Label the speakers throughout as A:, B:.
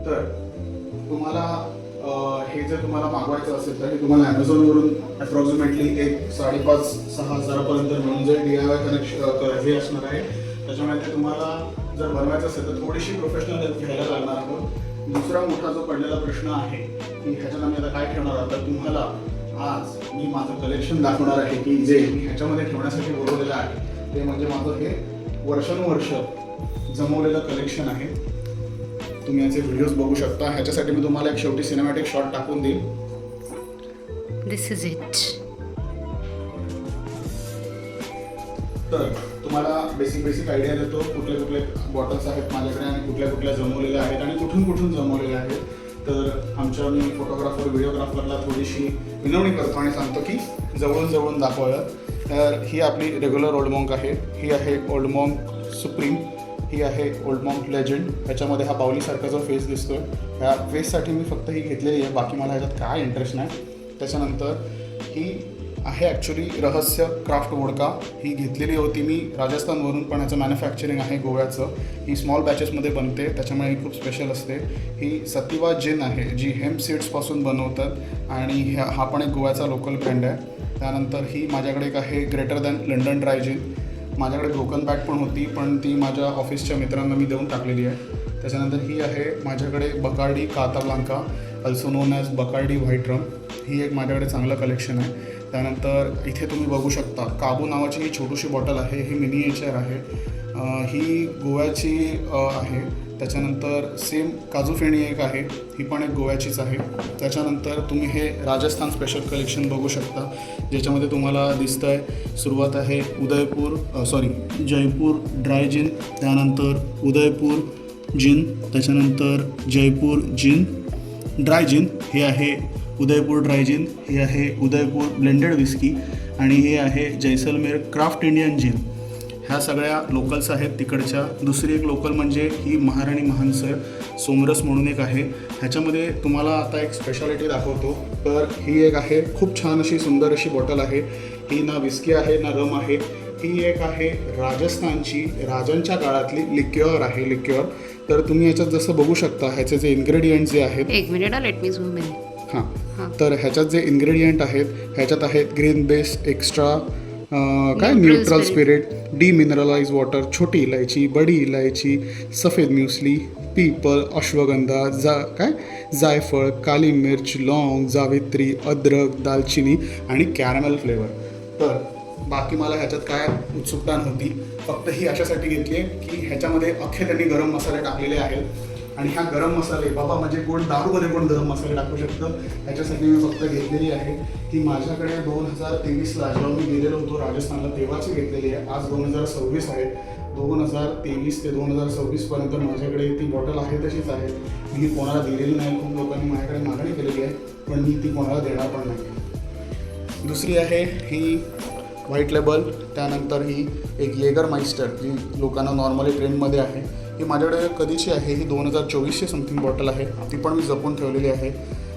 A: तर तुम्हाला हे जर तुम्हाला मागवायचं असेल तर हे तुम्हाला ॲमेझॉनवरून अप्रॉक्सिमेटली एक 5,500-6 हजारापर्यंत मिळून जाईल. DIY कनेक्शन हे असणार आहे. त्याच्यामुळे ते तुम्हाला जर बनवायचं असेल तर थोडीशी प्रोफेशनल हेल्प घ्यायला लागणार आहोत. दुसरा मोठा जो पडलेला प्रश्न आहे की ह्याच्यात आम्ही आता काय ठेवणार आहोत, तर तुम्हाला आज मी माझं कलेक्शन दाखवणार आहे की जे मी ह्याच्यामध्ये ठेवण्यासाठी बोलवलेलं आहे ते म्हणजे माझं हे वर्षानुवर्ष जमवलेलं कलेक्शन आहे. तुम्ही याचे व्हिडिओज बघू शकता. ह्याच्यासाठी मी तुम्हाला एक शेवटी सिनेमॅटिक शॉट टाकून देईल.
B: दिस इज इट.
A: तर तुम्हाला बेसिक आयडिया देतो कुठले कुठले बॉटल्स आहेत माझ्याकडे आणि कुठल्या जमवलेल्या आहेत आणि कुठून जमवलेल्या आहेत. तर आमच्या मी फोटोग्राफर व्हिडिओग्राफरला थोडीशी विनवणी करतो आणि सांगतो की जवळून दाखवायला. तर ही आपली रेग्युलर ओल्ड मॉन्क आहे. ही आहे ओल्ड मॉन्क सुप्रीम. ही आहे ओल्ड मॉन्क लेजंड. ह्याच्यामध्ये हा बावलीसारखा जो फेस दिसतोय ह्या फेससाठी मी फक्त ही घेतलेली आहे. बाकी मला ह्याच्यात काय इंटरेस्ट नाही. त्याच्यानंतर ही आहे ॲक्च्युली रहस्य क्राफ्ट वोडका. ही घेतलेली होती मी राजस्थानवरून, पण ह्याचं मॅन्युफॅक्चरिंग आहे गोव्याचं. ही स्मॉल बॅचेसमध्ये बनते त्याच्यामुळे ही खूप स्पेशल असते. ही सतिवा जिन आहे जी हेम्प सीड्सपासून बनवतात आणि हा पण एक गोव्याचा लोकल ब्रँड आहे. त्यानंतर ही माझ्याकडे एक आहे ग्रेटर दॅन लंडन ड्राय जिन. माझ्याकडे ब्रोकन बॅग पण होती पण ती माझ्या ऑफिसच्या मित्रांना मी देऊन टाकलेली आहे. त्याच्यानंतर ही आहे माझ्याकडे Bacardi Casablanca, also known as Bacardi white rum. ही एक माझ्याकडे चांगलं कलेक्शन आहे. त्यानंतर इथे तुम्ही बघू शकता काबू नावाची ही छोटीशी बॉटल आहे. ही मिनिएचर आहे. ही गोव्याची आहे. त्याच्यानंतर सेम काजूफेणी एक आहे, ही पण एक गोव्याचीच आहे. त्याच्यानंतर तुम्ही हे राजस्थान स्पेशल कलेक्शन बघू शकता ज्याच्यामध्ये तुम्हाला दिसतं आहे सुरुवात आहे जयपूर ड्राय जिन, त्यानंतर उदयपूर जिन, त्याच्यानंतर जयपूर जिन ड्राय जिन, हे आहे उदयपूर ड्राय जिन, हे आहे उदयपूर ब्लेंडेड विस्की आणि हे आहे जैसलमेर क्राफ्ट इंडियन जिन. ह्या सगळ्या लोकल्स आहेत तिकडच्या. दुसरी एक लोकल म्हणजे ही महाराणी महानसर सोमरस म्हणून एक आहे. ह्याच्यामध्ये तुम्हाला आता एक स्पेशालिटी दाखवतो. तर ही एक आहे खूप छान अशी सुंदर अशी बॉटल आहे. ही ना विस्की आहे ना रम आहे. ही एक आहे राजस्थानची राजांच्या काळातली लिक्युअर आहे. तर तुम्ही ह्याच्यात जसं बघू शकता ह्याचे जे इन्ग्रेडियंट्स जे आहेत,
B: एक minute let me zoom in.
A: हां, तर ह्याच्यात जे इन्ग्रेडियंट आहेत ह्याच्यात आहेत green base extra neutral spirit, demineralise water, छोटी इलायची, बडी इलायची, सफेद म्युसली, पीपल, अश्वगंधा, जायफळ, काली मिर्च, लॉंग, जावित्री, अद्रक, दालचिनी आणि कॅरमेल फ्लेवर. तर बाकी मला ह्याच्यात काय उत्सुकता नव्हती. फक्त ही अशासाठी घेतली आहे की ह्याच्यामध्ये अख्खे त्यांनी गरम मसाले टाकलेले आहेत आणि ह्या गरम मसाले बाबा म्हणजे कोण दारूमध्ये कोण गरम मसाले टाकू शकतं. ह्याच्यासाठी मी फक्त घेतलेली आहे. ही माझ्याकडे 2023ला जेव्हा मी गेलेलो होतो राजस्थानला तेव्हाची घेतलेली आहे. आज 2026 आहे. 2023 ते 2026पर्यंत माझ्याकडे ती बॉटल आहे तशीच आहे. मी कोणाला दिलेली नाही. खूप लोकांनी माझ्याकडे मागणी केलेली आहे पण मी ती कोणाला देणार पण नाही. दुसरी आहे ही व्हाईट लेबल. त्यानंतर ही एक येगर माइस्टर जी लोकांना नॉर्मली ट्रेंडमध्ये आहे. ही माझ्याकडे कधीची आहे. ही 2024ची समथिंग बॉटल आहे. ती पण मी जपून ठेवलेली आहे.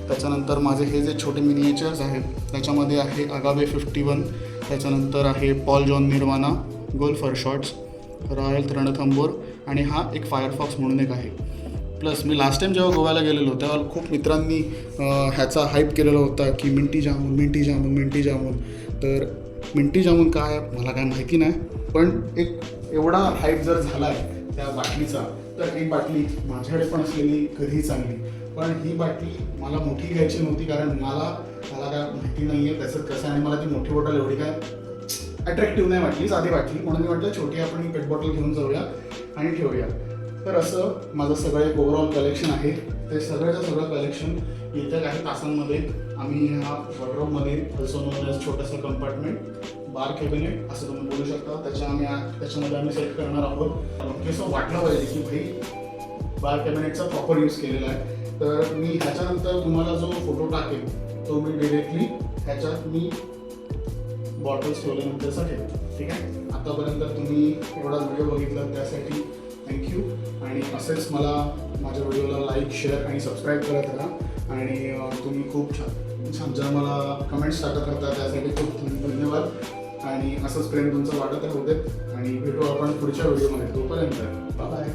A: त्याच्यानंतर माझे हे जे छोटे मिनिएचर्स आहेत त्याच्यामध्ये आहे अगावे 51, त्याच्यानंतर आहे Paul John Nirvana, golfer shots, royal Ranthambore आणि हा एक फायरफॉक्स म्हणून एक आहे. प्लस मी लास्ट टाईम जेव्हा गोव्याला गेलेलो तेव्हा खूप मित्रांनी ह्याचा हाईप केलेला होता की मिंटी जामून. तर मिंटी जामून काय मला काय माहिती नाही, पण एक एवढा हाईप जर झाला आहे त्या बाटलीचा तर ही बाटली माझ्याकडे पण असलेली कधीही चांगली. पण ही बाटली मला मोठी घ्यायची नव्हती कारण मला काय माहिती नाही आहे त्याचं कसं, आणि मला ती मोठी बॉटल एवढी काय अट्रॅक्टिव्ह नाही वाटली, साधी वाटली. म्हणून मी म्हटलं छोटी आपण ही पेट बॉटल घेऊन जाऊया आणि ठेवूया. तर असं माझं सगळं एक ओव्हरऑल कलेक्शन आहे. ते सगळं कलेक्शन येत्या काही तासांमध्ये आम्ही ह्या वॉर्डरोबमध्ये अल्सो नोन ॲज छोटंसं कंपार्टमेंट बार कॅबिनेट असं तुम्ही बोलू शकता त्याच्यामध्ये आम्ही सेट करणार आहोत. कसं वाटलं पाहिजे की भाई बार कॅबिनेटचा प्रॉपर यूज केलेला आहे. तर मी ह्याच्यानंतर तुम्हाला जो फोटो टाकेल तो मी डिरेक्टली ह्याच्यात मी बॉटल्स ठेवल्यानंतरचा ठेवेल. ठीक आहे. आतापर्यंत तुम्ही एवढा व्हिडिओ बघितला त्यासाठी थँक्यू. आणि असेच मला माझ्या व्हिडिओला लाईक, शेअर आणि सबस्क्राईब करत राहा. आणि तुम्ही खूप छान जर मला कमेंट्स टाकत करता त्यासाठी खूप धन्यवाद. आणि असंच प्रेम तुमचं वाढत राहू देत आणि भेटू आपण पुढच्या व्हिडिओमध्ये. तोपर्यंत बाय.